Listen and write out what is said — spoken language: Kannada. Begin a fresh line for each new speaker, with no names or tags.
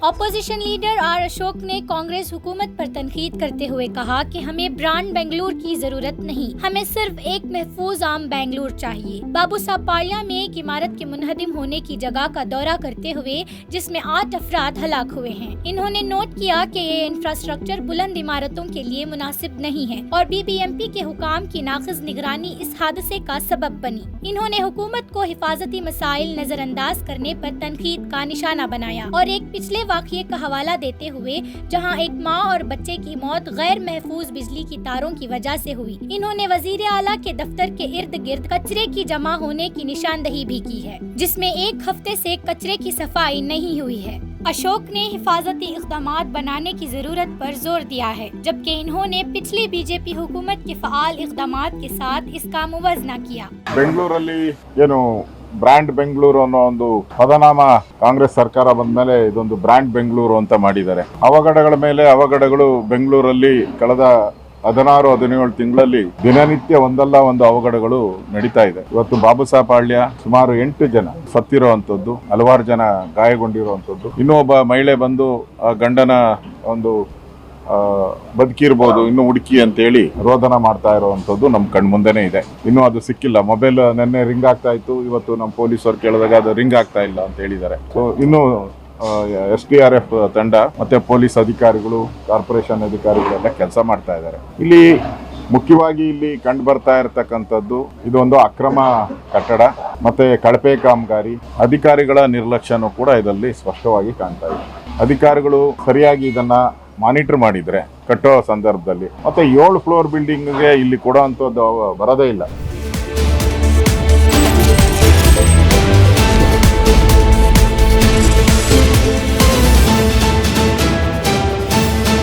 अपोजिशन लीडर आर अशोक ने कांग्रेस हुकूमत पर तनकीद करते हुए कहा कि हमें ब्रांड बेंगलुरु की जरूरत नहीं, हमें सिर्फ एक महफूज आम बेंगलुरु चाहिए। बाबू साहब पालिया में एक इमारत के मुनहदिम होने की जगह का दौरा करते हुए जिसमें 8 अफराद हलाक हुए हैं, इन्होंने नोट किया कि ये इंफ्रास्ट्रक्चर बुलंद इमारतों के लिए मुनासिब नहीं है और BBMP के हुकाम की नाक़िज़ निगरानी इस हादसे का सबब बनी। इन्होंने हुकूमत को हिफाजती मसाइल नजरअंदाज करने पर तनकीद का निशाना बनाया और एक पिछले वाक़ये का हवाला देते हुए जहां एक मां और बच्चे की मौत गैर महफूज बिजली की तारों की वजह से हुई, इन्होंने वजीर आला के दफ्तर के इर्द गिर्द कचरे की जमा होने की निशानदही भी की है, जिसमें 1 हफ्ते से कचरे की सफाई नहीं हुई है। अशोक ने हिफाजती इक़दामात बनाने की जरूरत पर जोर दिया है, जबकि इन्होंने पिछली बीजेपी हुकूमत के फ़आल इक़दामात के साथ इसका मुवज़ना किया।
ಬೆಂಗಳೂರಲ್ಲಿ ಏನು ಬ್ರ್ಯಾಂಡ್ ಬೆಂಗಳೂರು ಅನ್ನೋ ಒಂದು ಪದನಾಮ ಕಾಂಗ್ರೆಸ್ ಸರ್ಕಾರ ಬಂದ್ಮೇಲೆ ಇದೊಂದು ಬ್ರ್ಯಾಂಡ್ ಬೆಂಗಳೂರು ಅಂತ ಮಾಡಿದ್ದಾರೆ. ಅವಘಡಗಳ ಮೇಲೆ ಅವಘಡಗಳು ಬೆಂಗಳೂರಲ್ಲಿ ಕಳೆದ 16-17 ತಿಂಗಳಲ್ಲಿ ದಿನನಿತ್ಯ ಒಂದಲ್ಲ ಒಂದು ಅವಘಡಗಳು ನಡೀತಾ ಇದೆ. ಇವತ್ತು ಬಾಬು ಸಾಹೇಬ್ ಪಾಳ್ಯ ಸುಮಾರು 8 ಜನ ಸತ್ತಿರುವಂತದ್ದು, ಹಲವಾರು ಜನ ಗಾಯಗೊಂಡಿರುವಂತದ್ದು, ಇನ್ನೂ ಒಬ್ಬ ಮಹಿಳೆ ಬಂದು ಗಂಡನ ಒಂದು ಬದುಕಿರ್ಬೋದು ಇನ್ನು ಹುಡುಕಿ ಅಂತೇಳಿ ರೋದನ ಮಾಡ್ತಾ ಇರುವಂತದ್ದು ನಮ್ಮ ಕಣ್ಮುಂದೆನೇ ಇದೆ. ಇನ್ನೂ ಅದು ಸಿಕ್ಕಿಲ್ಲ. ಮೊಬೈಲ್ ನೆನ್ನೆ ರಿಂಗ್ ಆಗ್ತಾ ಇತ್ತು, ಇವತ್ತು ನಮ್ಮ ಪೊಲೀಸರು ಕೇಳಿದಾಗ ಅದು ರಿಂಗ್ ಆಗ್ತಾ ಇಲ್ಲ ಅಂತ ಹೇಳಿದ್ದಾರೆ. ಸೊ ಇನ್ನು SDRF ತಂಡ ಮತ್ತೆ ಪೊಲೀಸ್ ಅಧಿಕಾರಿಗಳು, ಕಾರ್ಪೊರೇಷನ್ ಅಧಿಕಾರಿಗಳೆಲ್ಲ ಕೆಲಸ ಮಾಡ್ತಾ ಇದ್ದಾರೆ. ಇಲ್ಲಿ ಮುಖ್ಯವಾಗಿ ಇಲ್ಲಿ ಕಂಡು ಬರ್ತಾ ಇರತಕ್ಕಂಥದ್ದು ಇದೊಂದು ಅಕ್ರಮ ಕಟ್ಟಡ ಮತ್ತೆ ಕಳಪೆ ಕಾಮಗಾರಿ, ಅಧಿಕಾರಿಗಳ ನಿರ್ಲಕ್ಷ್ಯನೂ ಕೂಡ ಇದರಲ್ಲಿ ಸ್ಪಷ್ಟವಾಗಿ ಕಾಣ್ತಾ ಇದೆ. ಅಧಿಕಾರಿಗಳು ಸರಿಯಾಗಿ ಇದನ್ನ ಮಾನಿಟರ್ ಮಾಡಿದ್ರೆ ಕಟ್ಟೋ ಸಂದರ್ಭದಲ್ಲಿ ಮತ್ತೆ 7 ಫ್ಲೋರ್ ಬಿಲ್ಡಿಂಗ್ಗೆ ಇಲ್ಲಿ ಕೊಡೋ ಅಂಥದ್ದು ಬರೋದೇ ಇಲ್ಲ.